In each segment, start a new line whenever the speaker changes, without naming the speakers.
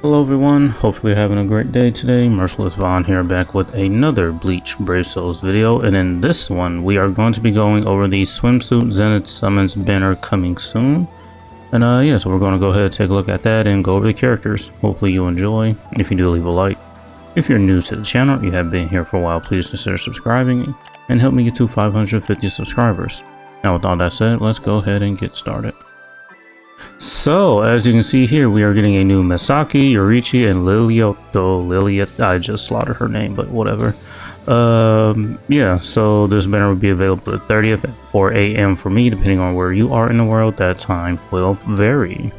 Hello everyone, hopefully you're having a great day today. Merciless Vaughn here, back with another Bleach Brave Souls video, and in this one we are going to be going over the Swimsuit Zenith Summons banner coming soon. And yeah, so we're going to go ahead and take a look at that and go over the characters. Hopefully you enjoy. If you do, leave a like. If you're new to the channel, you have been here for a while, please consider subscribing and help me get to 550 subscribers. Now with all that said, let's go ahead and get started. So, as you can see here, we are getting a new Misaki, Yorichi, and Liliet. I just slaughtered her name, but whatever. Yeah, so this banner will be available the 30th at 4 a.m. for me, depending on where you are in the world. That time will vary.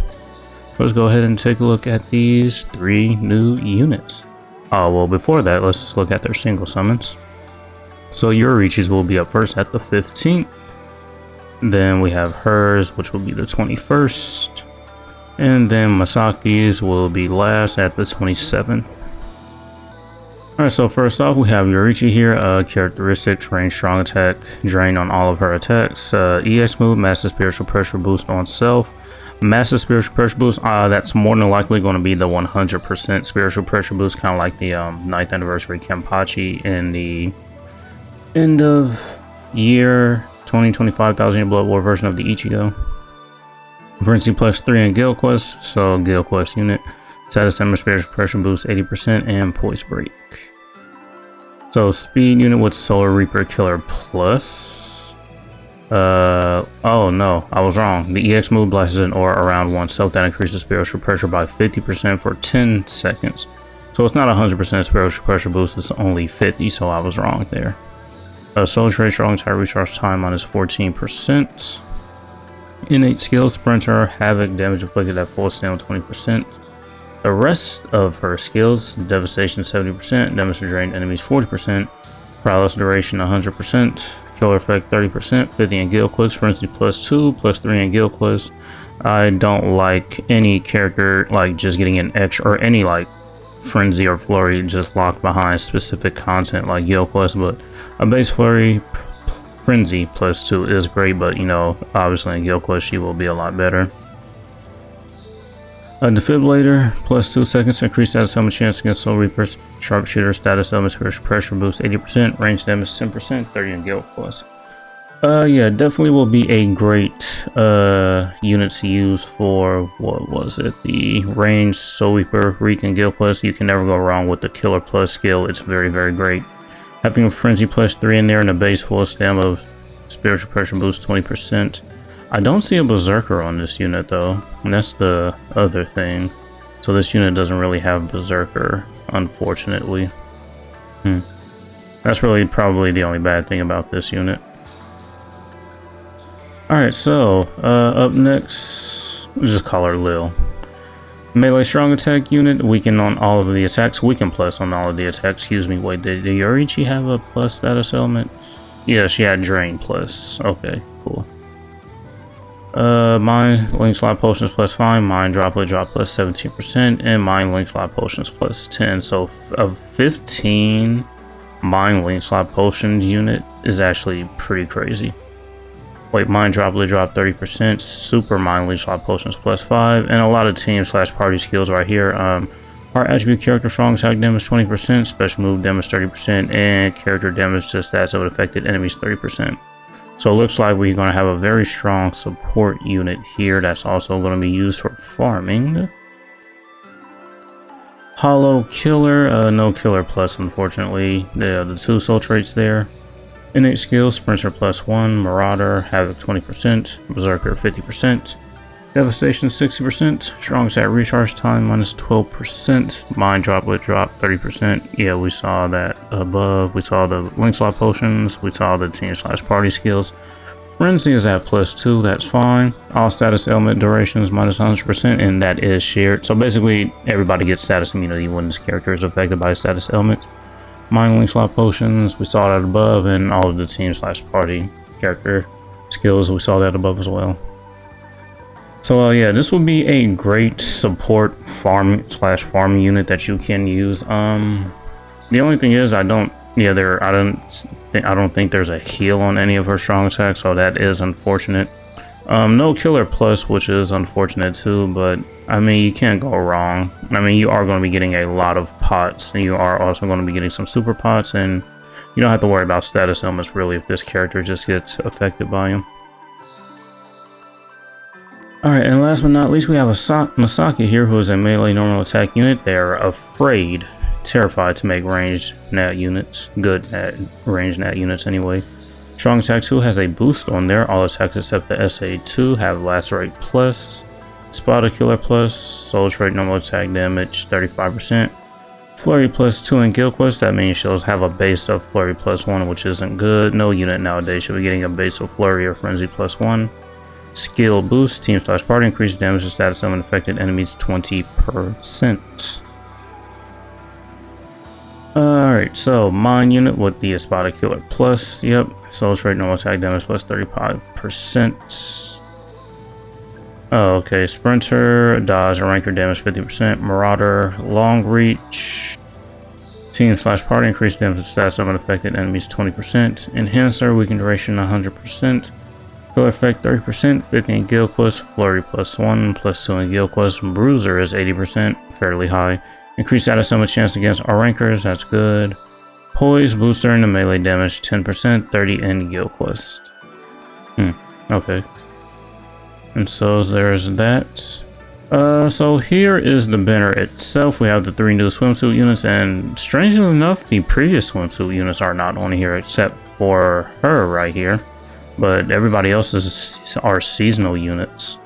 Let's go ahead and take a look at these three new units. Oh, well, before that, let's just look at their single summons. So, Yorichi's will be up first at the 15th. Then we have hers, which will be the 21st. And then Masaki's will be last at the 27th. Alright, so first off, we have Yorichi here. Characteristics: range, strong attack, drain on all of her attacks. EX move, massive spiritual pressure boost on self. Massive spiritual pressure boost, that's more than likely going to be the 100% spiritual pressure boost, kind of like the 9th anniversary Kenpachi in the end of year 2025 Thousand Year Blood War version of the Ichigo. Frenzy plus 3 in Guild Quest, so Guild Quest unit. Status Summer Spiritual Pressure boost 80% and Poise Break. So speed unit with Solar Reaper Killer plus. Oh no, I was wrong. The EX move blasts an aura around oneself that increases spiritual pressure by 50% for 10 seconds. So it's not 100% spiritual pressure boost, it's only 50, so I was wrong there. Soul Trade Strong Tire Recharge Time minus 14%. Innate skills: Sprinter, Havoc, damage inflicted at full stand 20%. The rest of her skills: Devastation 70%, damage to drained enemies 40%, Prowess duration 100%, Killer effect 30%, 50 in Guild Quest, Frenzy plus 2, plus 3 in Guild Quest. I don't like any character like just getting an extra, or any like Frenzy or Flurry just locked behind specific content like Guild Quest, but a base Flurry Frenzy plus 2 is great, but you know, obviously in Guild Quest she will be a lot better. A Defibrillator plus 2 seconds, increased status element chance against Soul Reapers. Sharpshooter status element spiritual pressure boost 80%, range damage 10%, 30 in Guild Quest. Yeah, definitely will be a great unit to use for, what was it, the range Soul Reaper, Reek, and Guild Quest. You can never go wrong with the Killer Plus skill. It's very, very great. Having a Frenzy plus 3 in there and a base full stem of spiritual pressure boost 20%. I don't see a Berserker on this unit though, and that's the other thing. So this unit doesn't really have Berserker, unfortunately. That's really probably the only bad thing about this unit. Alright, so up next, we'll just call her Lil. Melee strong attack unit, weaken on all of the attacks, weaken plus on all of the attacks. Excuse me, wait, did Yorichi have a plus status element? Yeah, she had drain plus. Okay, cool. Mind link slot potions plus 5, mind droplet drop plus 17%, and mind link slot potions plus 10. So of 15 mind link slot potions unit is actually pretty crazy. Wait, mind droplet drop 30%, super mind link slot potions plus 5, and a lot of team / party skills right here. Our attribute character strong attack damage 20%, special move damage 30%, and character damage to stats of affected enemies 30%. So it looks like we're going to have a very strong support unit here that's also going to be used for farming. Hollow Killer, no Killer plus unfortunately. The 2 soul traits there. Innate skills: Sprinter plus 1, Marauder, Havoc 20%, Berserker 50%, Devastation 60%, Strong Attack Recharge Time minus 12%, Mind Droplet drop 30%. Yeah, we saw that above. We saw the Link Slot Potions, we saw the team / party skills. Frenzy is at plus 2, that's fine. All status element durations minus 100%, and that is shared. So basically, everybody gets status immunity when this character is affected by status elements. Mind link slot potions, we saw that above, and all of the team / party character skills, we saw that above as well. So yeah, this would be a great support farm / unit that you can use. The only thing is, I don't think there's a heal on any of her strong attacks, so that is unfortunate. No killer plus, which is unfortunate too, but I mean, you can't go wrong. I mean, you are going to be getting a lot of pots, and you are also going to be getting some super pots, and you don't have to worry about status elements really if this character just gets affected by them. Alright, and last but not least, we have a Masaki here, who is a melee normal attack unit. They are afraid, terrified to make ranged nat units. Good at ranged nat units anyway. Strong Attack 2 has a boost on there. All attacks except the SA2 have Lacerate Plus, Spotter Killer Plus, Soul Trait Normal Attack Damage 35%. Flurry Plus 2 in Guild Quest, that means she'll have a base of Flurry Plus 1, which isn't good. No unit nowadays should be getting a base of Flurry or Frenzy Plus 1. Skill Boost, Team/Party, increase damage to status element affected enemies 20%. Alright, so Mind Unit with the Espada Killer Plus, yep. Soul Trait Normal Attack Damage plus 35%. Oh, okay, Sprinter, Dodge, and Ranker Damage 50%. Marauder, Long Reach. Team/Party, increase damage to status element affected enemies 20%. Enhancer, weaken duration 100%. Killer Effect 30%, 50 in Guild Quest. Flurry plus 1, plus 2 in Guild Quest. Bruiser is 80%, fairly high. Increased status element chance against our rankers, that's good. Poise booster into melee damage 10%, 30 in Guild Quest. Okay. And so there's that. So here is the banner itself. We have the 3 new swimsuit units, and strangely enough, the previous swimsuit units are not on here except for her right here. But everybody else are seasonal units.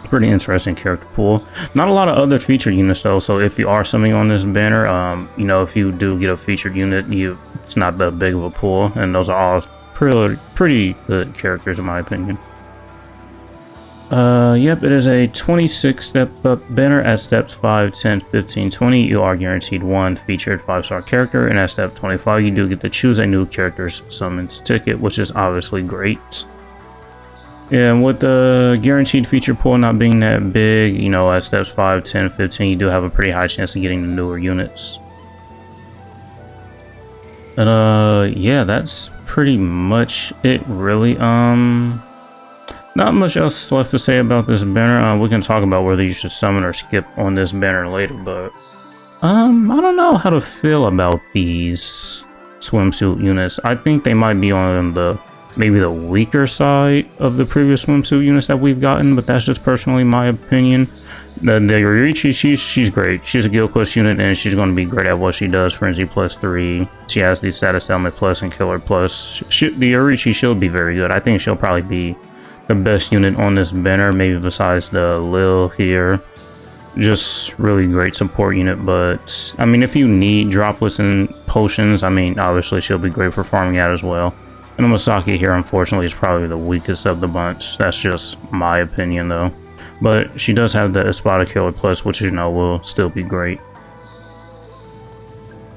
Pretty interesting character pool. Not a lot of other featured units though, so if you are summoning on this banner, you know, if you do get a featured unit, it's not that big of a pool, and those are all pretty good characters in my opinion. Yep, it is a 26 step up banner. At steps 5, 10, 15, 20, you are guaranteed 1 featured 5-star character, and at step 25, you do get to choose a new character's summons ticket, which is obviously great. And with the guaranteed feature pool not being that big, you know, at steps 5, 10, 15, you do have a pretty high chance of getting the newer units. And yeah, that's pretty much it really. Not much else left to say about this banner. We can talk about whether you should summon or skip on this banner later, but I don't know how to feel about these swimsuit units. I think they might be on maybe the weaker side of the previous swimsuit units that we've gotten, but that's just personally my opinion. The Yorichi, she's great. She's a Guild Quest unit, and she's going to be great at what she does. Frenzy plus 3. She has the status element plus and killer plus. The Yorichi, she'll be very good. I think she'll probably be the best unit on this banner, maybe besides the Lil here. Just really great support unit, but I mean, if you need droplets and potions, I mean, obviously she'll be great for farming out as well. And the Masaki here, unfortunately, is probably the weakest of the bunch. That's just my opinion, though. But she does have the Espada Killer Plus, which, you know, will still be great.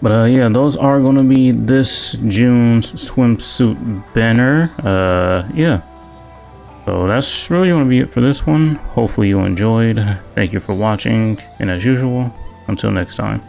But yeah, those are going to be this June's swimsuit banner. Yeah. So that's really going to be it for this one. Hopefully you enjoyed. Thank you for watching, and as usual, until next time.